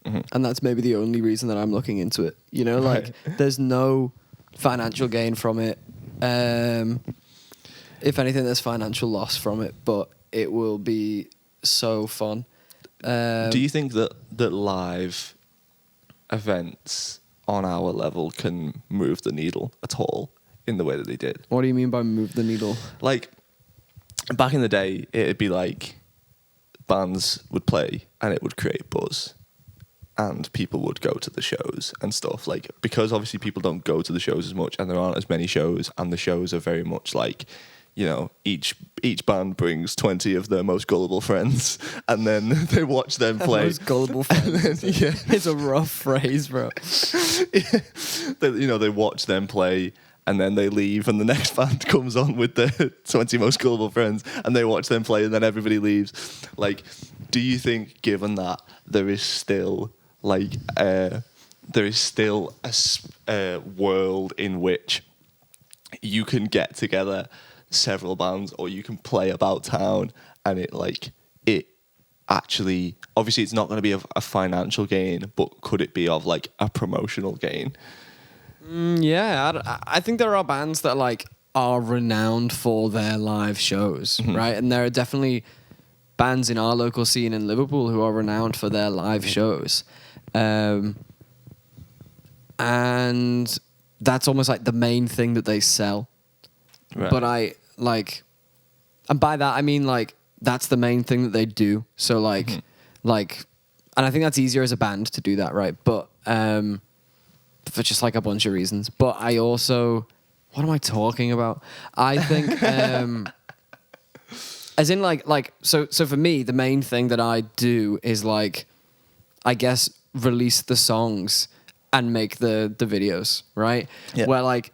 Mm-hmm. And that's maybe the only reason that I'm looking into it. You know, like there's no financial gain from it. If anything, there's financial loss from it, but it will be so fun. Do you think that live events on our level can move the needle at all in the way that they did? What do you mean by move the needle? Like back in the day, it'd be like bands would play and it would create buzz. And people would go to the shows and stuff, like, because obviously people don't go to the shows as much and there aren't as many shows, and the shows are very much like, you know, each band brings 20 of their most gullible friends and then they watch them play. Most gullible friends. Yeah. It's a rough phrase, bro. They watch them play and then they leave and the next band comes on with the 20 most gullible friends and they watch them play and then everybody leaves. Like, do you think, given that there is still like a world in which you can get together several bands or you can play about town and it actually, obviously it's not going to be a financial gain, but could it be of like a promotional gain? I think there are bands that like are renowned for their live shows, right? And there are definitely bands in our local scene in Liverpool who are renowned for their live shows. And that's almost like the main thing that they sell. Right. But and by that I mean like that's the main thing that they do. So like, and I think that's easier as a band to do that, right? But for just like a bunch of reasons. But I also, what am I talking about? I think, as in so for me, the main thing that I do is like, I guess, release the songs and make the videos, right? Yeah. Where like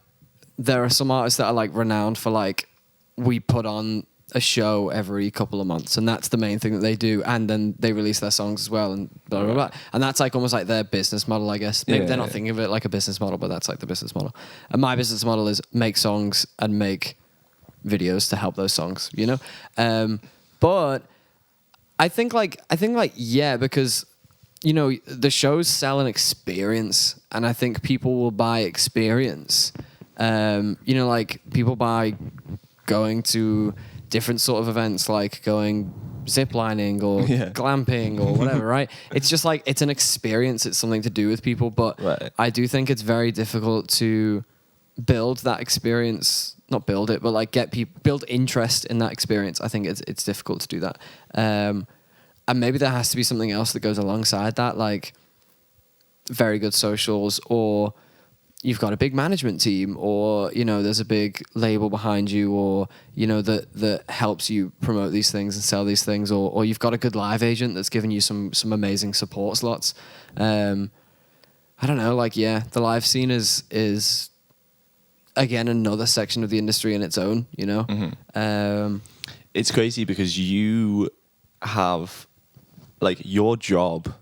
there are some artists that are like renowned for like, we put on a show every couple of months and that's the main thing that they do, and then they release their songs as well and blah blah blah, and that's like almost like their business model, I guess. Maybe they're not thinking of it like a business model, but that's like the business model. And my business model is make songs and make videos to help those songs, you know. But I think because you know the shows sell an experience, and I think people will buy experience. You know, like people buy going to different sort of events, like going ziplining or glamping or whatever, right? It's just like, it's an experience. It's something to do with people. But I do think it's very difficult to build that experience, not build it, but like get people, build interest in that experience. I think it's difficult to do that. And maybe there has to be something else that goes alongside that, like very good socials, or you've got a big management team, or, you know, there's a big label behind you, or, you know, that helps you promote these things and sell these things, or you've got a good live agent that's giving you some amazing support slots. I don't know, like, the live scene is again another section of the industry in its own, you know? Mm-hmm. It's crazy because you have, like, your job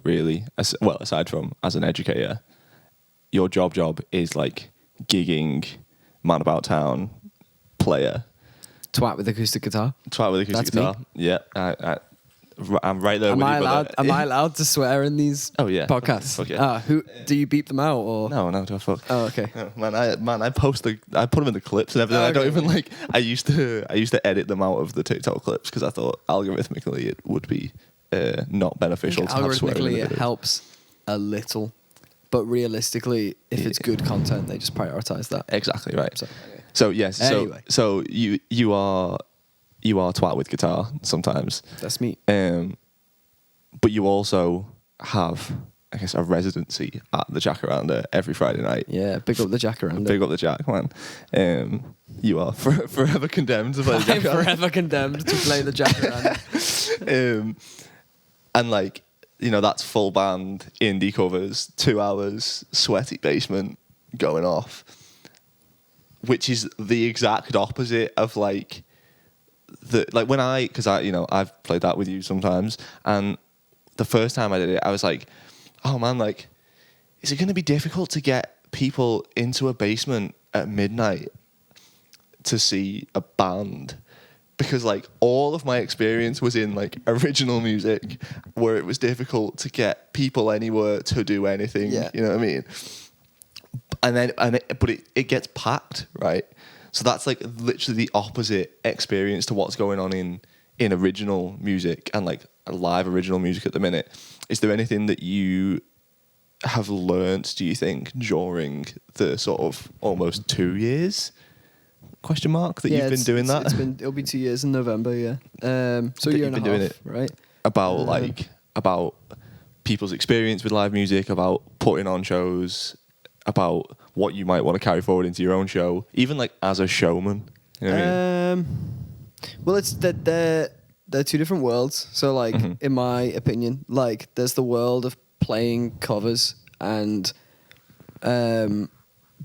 really, aside from as an educator, your job is like gigging, Man About Town player. Twat with acoustic guitar. Twat with acoustic That's me. guitar. Yeah, I'm right there Am with I you. allowed? Am I allowed to swear in these Oh, yeah. podcasts? Fuck yeah. Who do you beep them out or? No, don't fuck. Oh, okay. No, I put them in the clips and everything. Oh, I don't okay. even like. I used to edit them out of the TikTok clips because I thought algorithmically it would be not beneficial to have swearing. Algorithmically, in it the helps a little, but realistically, if it's good content, they just prioritize that. Exactly right. So, okay. So yes. Anyway. So you are twat with guitar sometimes. That's me. But you also have, I guess, a residency at the Jacaranda every Friday night. Yeah, big up the Jacaranda. Big up the Jack, man. You are forever condemned to play the I'm Jacaranda. forever condemned to play the Jacaranda. And like, that's full band indie covers, 2 hours, sweaty basement going off, which is the exact opposite of like when because I've played that with you sometimes, and the first time I did it, I was like, oh man, like, is it going to be difficult to get people into a basement at midnight to see a band? Because like all of my experience was in like original music where it was difficult to get people anywhere to do anything. Yeah. You know what I mean? But it gets packed, right? So that's like literally the opposite experience to what's going on in original music and like live original music at the minute. Is there anything that you have learnt, do you think, during the sort of almost 2 years? Question mark that you've been doing that? It'll be 2 years in November, yeah. So That you're you've been doing it. right? About people's experience with live music, about putting on shows, about what you might want to carry forward into your own show, even like as a showman. You know what I mean? Well, it's that they're two different worlds. So, like, in my opinion, like, there's the world of playing covers and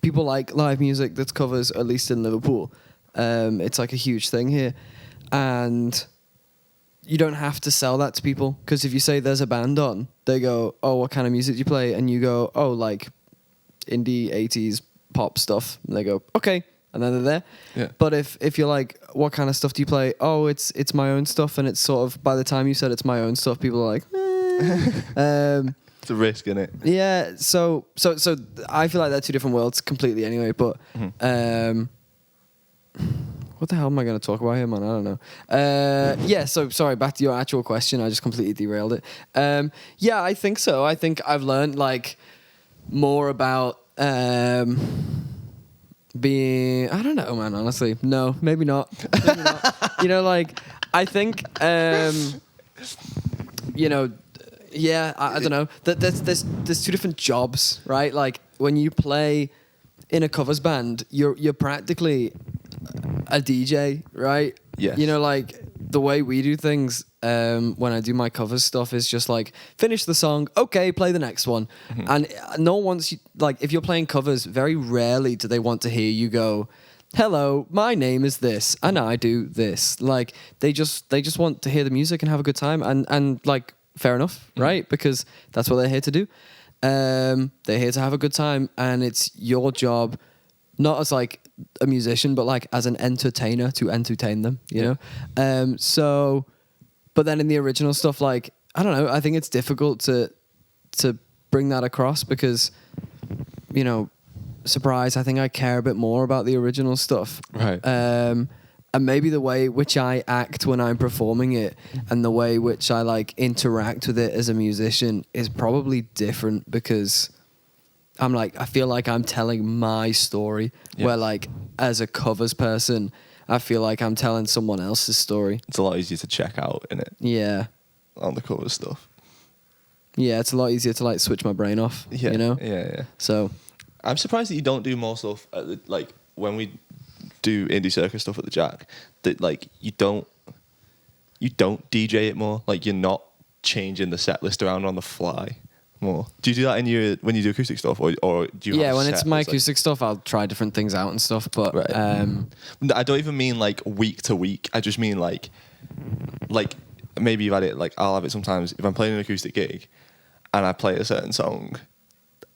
people like live music that's covers, at least in Liverpool. It's like a huge thing here. And you don't have to sell that to people, because if you say there's a band on, they go, oh, what kind of music do you play? And you go, oh, like indie 80s pop stuff. And they go, okay. And then they're there. Yeah. But if you're like, what kind of stuff do you play? Oh, it's my own stuff. And it's sort of, by the time you said it's my own stuff, people are like, It's a risk, isn't it? yeah. So I feel like they're two different worlds completely anyway. But what the hell am I going to talk about here, man? I don't know. Yeah, so sorry, back to your actual question. I just completely derailed it. Yeah, I think so. I think I've learned like more about being, I don't know, man, honestly. No, maybe not. Maybe not. Like, I think, yeah, I don't know. There's two different jobs, right? Like, when you play in a covers band, you're practically a DJ, right? Yes. Like the way we do things when I do my covers stuff is just like, finish the song, okay, play the next one. And no one wants you, like, if you're playing covers, very rarely do they want to hear you go, hello, my name is this and I do this. Like, they just want to hear the music and have a good time, and like, fair enough, right? Because that's what they're here to do. They're here to have a good time, and it's your job, not as like a musician, but like as an entertainer, to entertain them, you know? So, but then in the original stuff, like, I don't know, I think it's difficult to bring that across because, surprise, I think I care a bit more about the original stuff. Right. And maybe the way which I act when I'm performing it and the way which I like interact with it as a musician is probably different, because I'm like, I feel like I'm telling my story, Yes. where like as a covers person, I feel like I'm telling someone else's story. It's a lot easier to check out, isn't it, Yeah. on the cover stuff. Yeah, it's a lot easier to like switch my brain off, Yeah. Yeah. So, I'm surprised that you don't do more stuff at the, like, when we do indie circus stuff at the Jack, that like you don't DJ it more. Like, you're not changing the set list around on the fly more. Do you do that when you do acoustic stuff, or do you? yeah, have a when set it's my that's, like- acoustic stuff, I'll try different things out and stuff, but Right. I don't even mean like week to week. I just mean like maybe you've had it, like I'll have it sometimes if I'm playing an acoustic gig and I play a certain song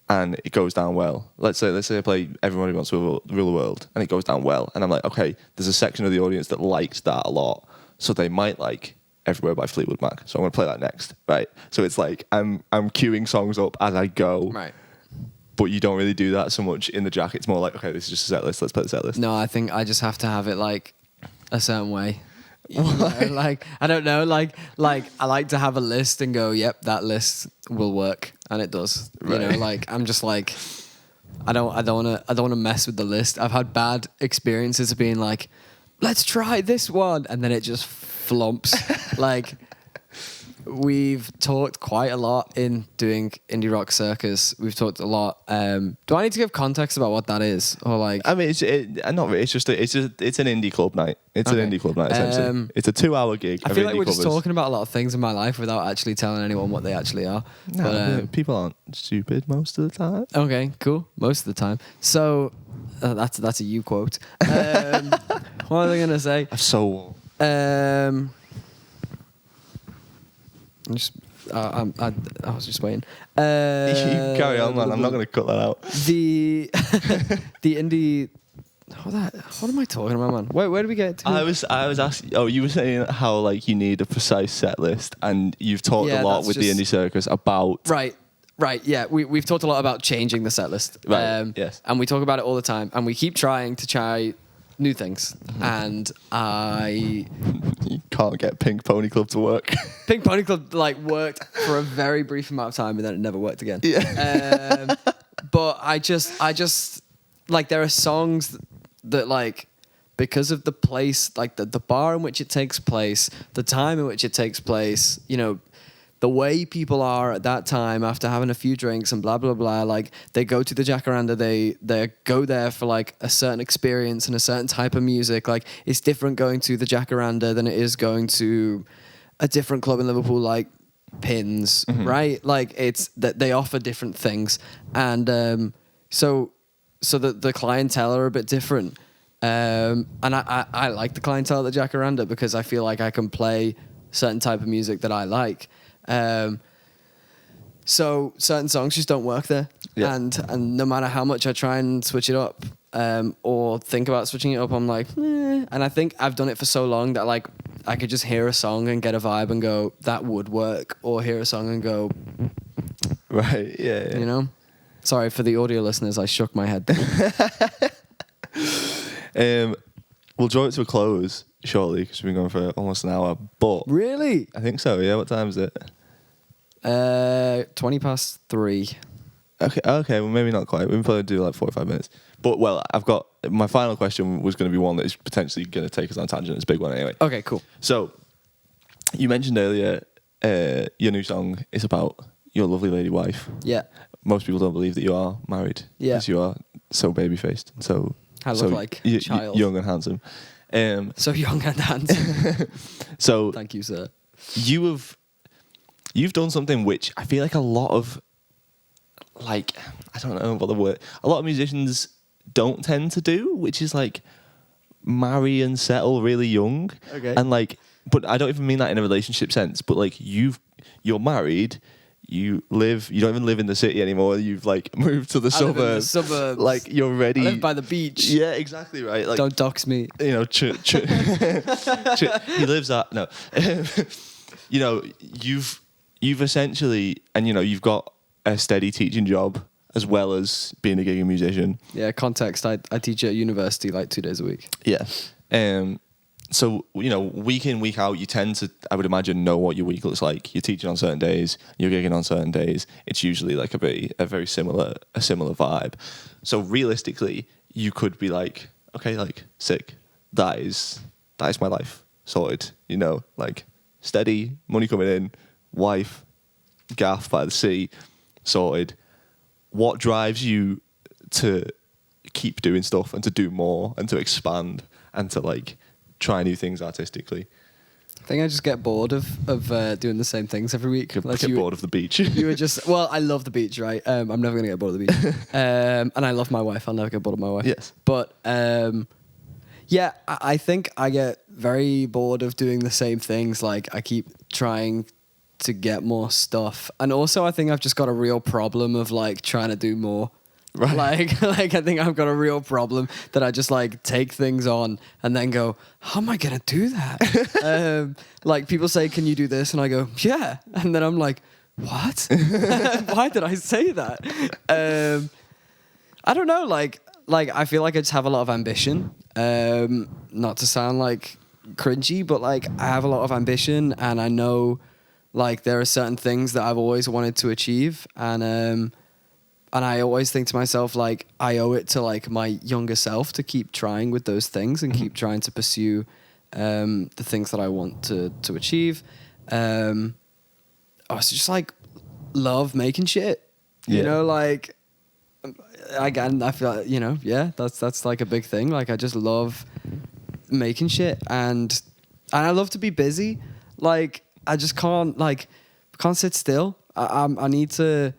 and it goes down well. Let's say I play Everybody Wants to Rule the World and it goes down well, and I'm like, okay, there's a section of the audience that liked that a lot, so they might like Everywhere by Fleetwood Mac, so I'm gonna play that next, right? So it's like I'm queuing songs up as I go, Right. but you don't really do that so much in the Jack. It's more like, okay, this is just a set list, let's play the set list. No, I think I just have to have it like a certain way. You know, like I don't know, like I like to have a list and go, yep, that list will work, and it does. You know, Right. like I'm just like I don't want to mess with the list. I've had bad experiences of being like, let's try this one, and then it just flumps. Like we've talked quite a lot in doing Indie Rock Circus. We've talked a lot. Do I need to give context about what that is, or like? I mean, not really. It's just it's an indie club night. It's Okay. an indie club night essentially. It's a 2-hour gig. I of feel like indie we're just covers. talking about a lot of things in my life without actually telling anyone what they actually are. No, But, people aren't stupid most of the time. okay, cool. Most of the time. So that's a you quote. What was I gonna say? So I was just waiting. you carry on, man. I'm not going to cut that out. The the indie. What am I talking about, man? Where do we get to? I was asking. Oh, you were saying how like you need a precise set list, and you've talked Yeah, a lot that's with just- the Indie Circus about. Right, yeah. We've talked a lot about changing the set list. Right, yes. And we talk about it all the time. And we keep trying to try new things. Mm-hmm. And You can't get Pink Pony Club to work. Pink Pony Club like worked for a very brief amount of time and then it never worked again. Yeah. But I just like there are songs that like because of the place, like the bar in which it takes place, the time in which it takes place, you know, the way people are at that time after having a few drinks and blah blah blah, like they go to the Jacaranda, they go there for like a certain experience and a certain type of music. Like it's different going to the Jacaranda than it is going to a different club in Liverpool, like Pins, right? Like it's that they offer different things, and so the clientele are a bit different. And I like the clientele at the Jacaranda because I feel like I can play certain type of music that I like. So certain songs just don't work there. Yeah. And no matter how much I try and switch it up, or think about switching it up, I'm like, eh. And I think I've done it for so long that like I could just hear a song and get a vibe and go, that would work, or hear a song and go, Right. Yeah. you know. Sorry for the audio listeners, I shook my head. We'll draw it to a close shortly because we've been going for almost an hour. But Really? I think so. Yeah. What time is it? 3:20. Okay. Well, maybe not quite. We can probably do like 45 minutes. But well, I've got my final question was going to be one that is potentially going to take us on a tangent. It's a big one anyway. Okay, cool. So, you mentioned earlier your new song is about your lovely lady wife. Yeah. Most people don't believe that you are married. Yeah. Because you are so baby-faced and so... I look like a child. Young and handsome. So young and handsome. So, Thank you, sir. you've done something which I feel like a lot of... Like, I don't know what the word... A lot of musicians don't tend to do, which is like marry and settle really young. Okay. And like... But I don't even mean that in a relationship sense, but like you're married... You don't even live in the city anymore. You've like moved to the I live in the suburbs. suburbs. Like you're ready. I live by the beach. Yeah, exactly right. Like Don't dox me. you know, he lives at no. You know, you've essentially, and you know, you've got a steady teaching job as well as being a gigging musician. Yeah, context. I teach at university like 2 days a week. Yeah. So, you know, week in, week out, you tend to, I would imagine, know what your week looks like. You're teaching on certain days, you're gigging on certain days. It's usually like a very similar vibe. So realistically, you could be like, okay, like sick. That is my life sorted. You know, like steady, money coming in, wife, gaff by the sea, sorted. What drives you to keep doing stuff and to do more and to expand and to like try new things artistically? I think I just get bored of doing the same things every week. Get Like bored of the beach. You were just, well, I love the beach, right? I'm never going to get bored of the beach. And I love my wife. I'll never get bored of my wife. Yes. But yeah, I think I get very bored of doing the same things. Like I keep trying to get more stuff. And also I think I've just got a real problem of like trying to do more. Right. Like I think I've got a real problem that I just like take things on and then go, how am I gonna do that? Like people say, can you do this? And I go, yeah. And then I'm like, what? Why did I say that? I don't know. Like I feel like I just have a lot of ambition. Not to sound like cringy, but like I have a lot of ambition, and I know like there are certain things that I've always wanted to achieve, and I always think to myself, like, I owe it to, like, my younger self to keep trying with those things and keep trying to pursue the things that I want to achieve. I was just, like, love making shit. You know, like, again, I feel like, you know, yeah, that's, like, a big thing. Like, I just love making shit. And I love to be busy. Like, I just can't sit still. I need to...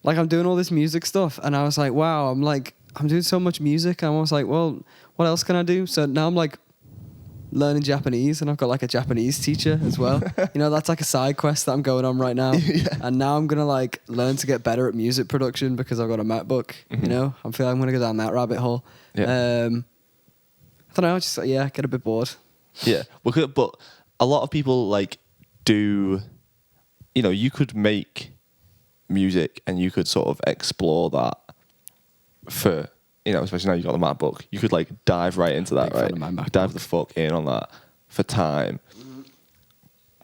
Like, I'm doing all this music stuff, and I was like, wow, I'm doing so much music. And I was like, well, what else can I do? So now I'm, like, learning Japanese, and I've got, like, a Japanese teacher as well. You know, that's, like, a side quest that I'm going on right now. Yeah. And now I'm going to, like, learn to get better at music production because I've got a MacBook, you know? I'm feeling I'm going to go down that rabbit hole. Yeah. I don't know, just, yeah, get a bit bored. Yeah, well, but a lot of people, like, do... You know, you could make... music and you could sort of explore that for, you know, especially now you've got the MacBook, you could like dive right into that, right? Dive the fuck in on that for time.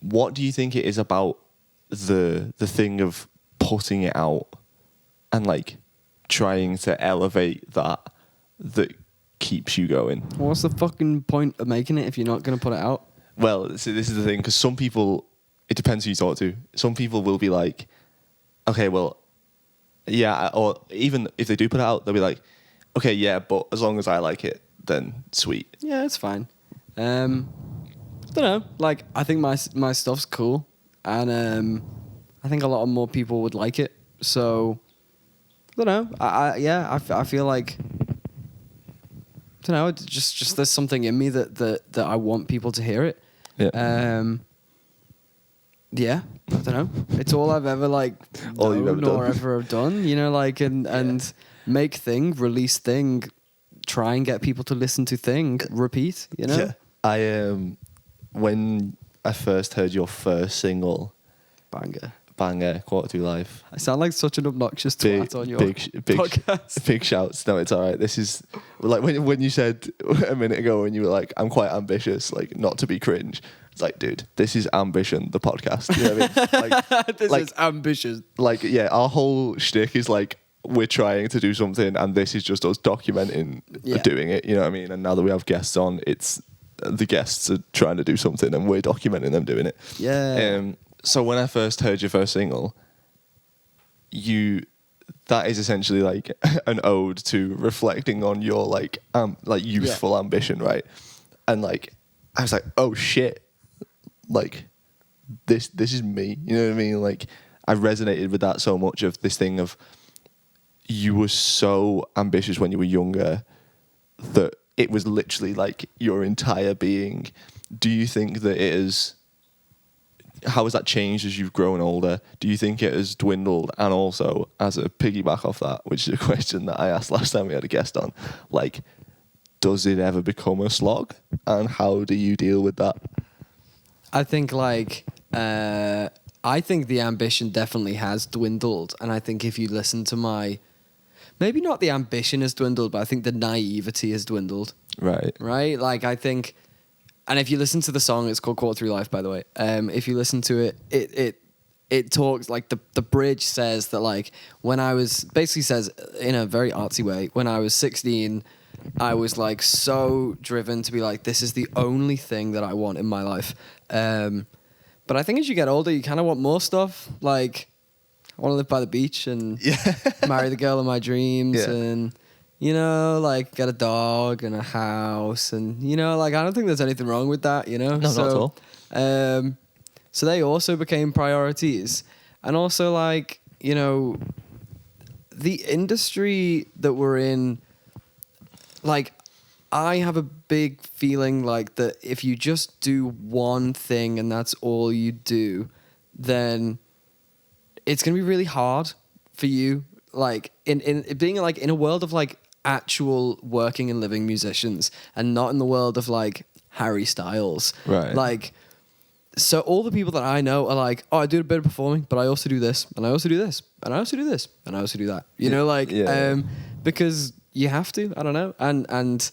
What do you think it is about the thing of putting it out and like trying to elevate that keeps you going? What's the fucking point of making it if you're not going to put it out? Well, so this is the thing, because some people, it depends who you talk to. Some people will be like, okay, well, yeah, or even if they do put it out, they'll be like, okay, yeah, but as long as I like it, then sweet. Yeah, it's fine. I don't know. Like, I think my stuff's cool, and I think a lot of more people would like it. So, I don't know. I feel like, I don't know. It's just there's something in me that I want people to hear it. Yeah. Yeah, I don't know. It's all I've ever like all you've ever done. or ever have done, you know, like and make thing, release thing, try and get people to listen to thing, repeat, you know. Yeah. I when I first heard your first single, Banger, Quarter to Life. I sound like such an obnoxious twat on your podcast. Big shouts. No, it's all right. This is like when you said a minute ago when you were like, I'm quite ambitious, like not to be cringe. It's like, dude, this is Ambition, the podcast. You know what I mean? Like, this is ambitious. Like, yeah, our whole shtick is like, we're trying to do something, and this is just us documenting doing it. You know what I mean? And now that we have guests on, it's the guests are trying to do something, and we're documenting them doing it. Yeah. So when I first heard your first single, that is essentially like an ode to reflecting on your like youthful ambition, right? And like, I was like, oh shit. Like, this is me. You know what I mean? Like, I resonated with that so much, of this thing of you were so ambitious when you were younger that it was literally like your entire being. Do you think that how has that changed as you've grown older? Do you think it has dwindled? And also, as a piggyback off that, which is a question that I asked last time we had a guest on, like, does it ever become a slog? And how do you deal with that? I think I think the ambition definitely has dwindled, and I think if you listen to maybe not the ambition has dwindled, but I think the naivety has dwindled. Right. Like, I think, and if you listen to the song, it's called Quarter Through Life, by the way. If you listen to it, it talks like the bridge says that like basically says in a very artsy way, when I was 16. I was like so driven to be like, this is the only thing that I want in my life. But I think as you get older, you kind of want more stuff. Like, I want to live by the beach and marry the girl of my dreams and, you know, like get a dog and a house. And, you know, like, I don't think there's anything wrong with that, you know? No, not at all. So they also became priorities. And also, like, you know, the industry that we're in, like, I have a big feeling like that if you just do one thing and that's all you do, then it's gonna be really hard for you. Like in being like in a world of like actual working and living musicians, and not in the world of like Harry Styles. Right. Like, so all the people that I know are like, oh, I do a bit of performing, but I also do this, and I also do this, and I also do this, and I also do that. You know, like, because you have to. I don't know, and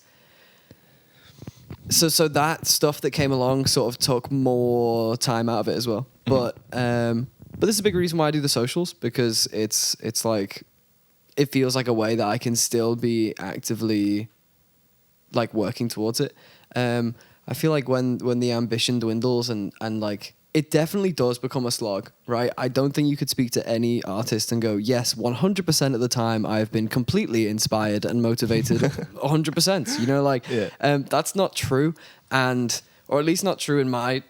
so that stuff that came along sort of took more time out of it as well. But this is a big reason why I do the socials, because it's like, it feels like a way that I can still be actively like working towards it. I feel like when the ambition dwindles and like, it definitely does become a slog, right? I don't think you could speak to any artist and go, yes, 100% of the time I've been completely inspired and motivated 100%, you know, like, that's not true. Or at least not true in my,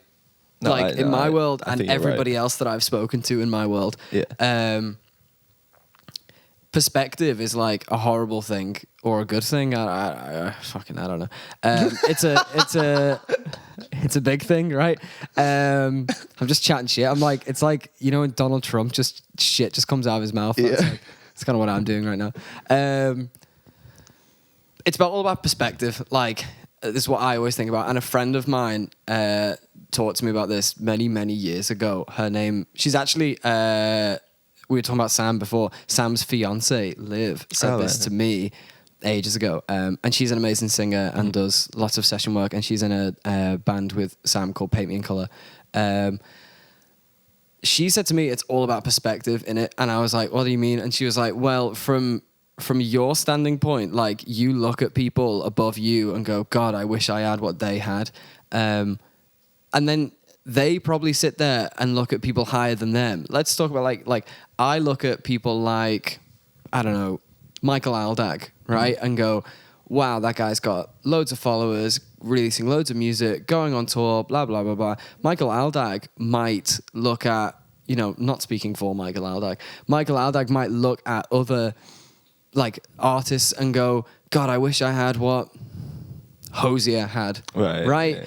in my world, and everybody else that I've spoken to in my world. Perspective is like a horrible thing or a good thing. I don't know. It's a big thing, right? I'm just chatting shit. I'm like, it's like, you know, when Donald Trump shit just comes out of his mouth. That's kind of what I'm doing right now. It's all about perspective. Like, this is what I always think about. And a friend of mine taught to me about this many, many years ago. She's actually, we were talking about Sam before. Sam's fiance, Liv, said this to me ages ago. And she's an amazing singer and does lots of session work. And she's in a band with Sam called Paint Me in Colour. She said to me, it's all about perspective in it. And I was like, what do you mean? And she was like, well, from your standing point, like, you look at people above you and go, God, I wish I had what they had. And then they probably sit there and look at people higher than them. Let's talk about like I look at people like, I don't know, Michael Aldag, right? And go, wow, that guy's got loads of followers, releasing loads of music, going on tour, blah, blah, blah, blah. Michael Aldag might look at, you know, not speaking for Michael Aldag, Michael Aldag might look at other like artists and go, God, I wish I had what Hosier had. Right? Yeah.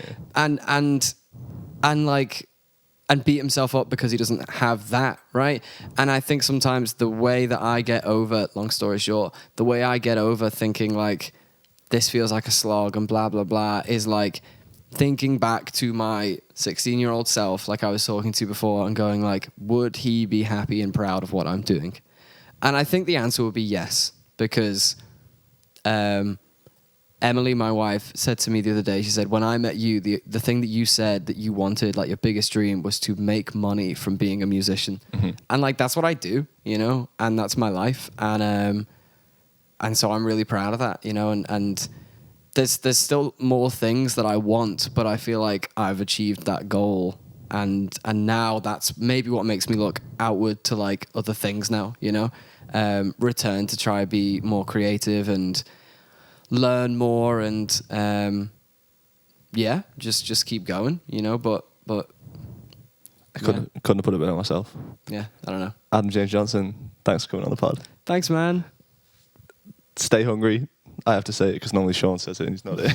And beat himself up because he doesn't have that, right? And I think sometimes the way that I get over, long story short, the way I get over thinking like, this feels like a slog and blah, blah, blah, is like thinking back to my 16-year-old self, like I was talking to before, and going like, would he be happy and proud of what I'm doing? And I think the answer would be yes, because Emily, my wife, said to me the other day, she said, when I met you, the thing that you said that you wanted, like your biggest dream, was to make money from being a musician. Mm-hmm. And like, that's what I do, you know, and that's my life. And so I'm really proud of that, you know, and there's still more things that I want, but I feel like I've achieved that goal. And now that's maybe what makes me look outward to like other things now, you know, return to try be more creative and learn more and just keep going, you know, but I couldn't have put it better myself. Yeah, I don't know. Adam James Johnson, thanks for coming on the pod. Thanks, man. Stay hungry. I have to say it because normally Sean says it and he's not it.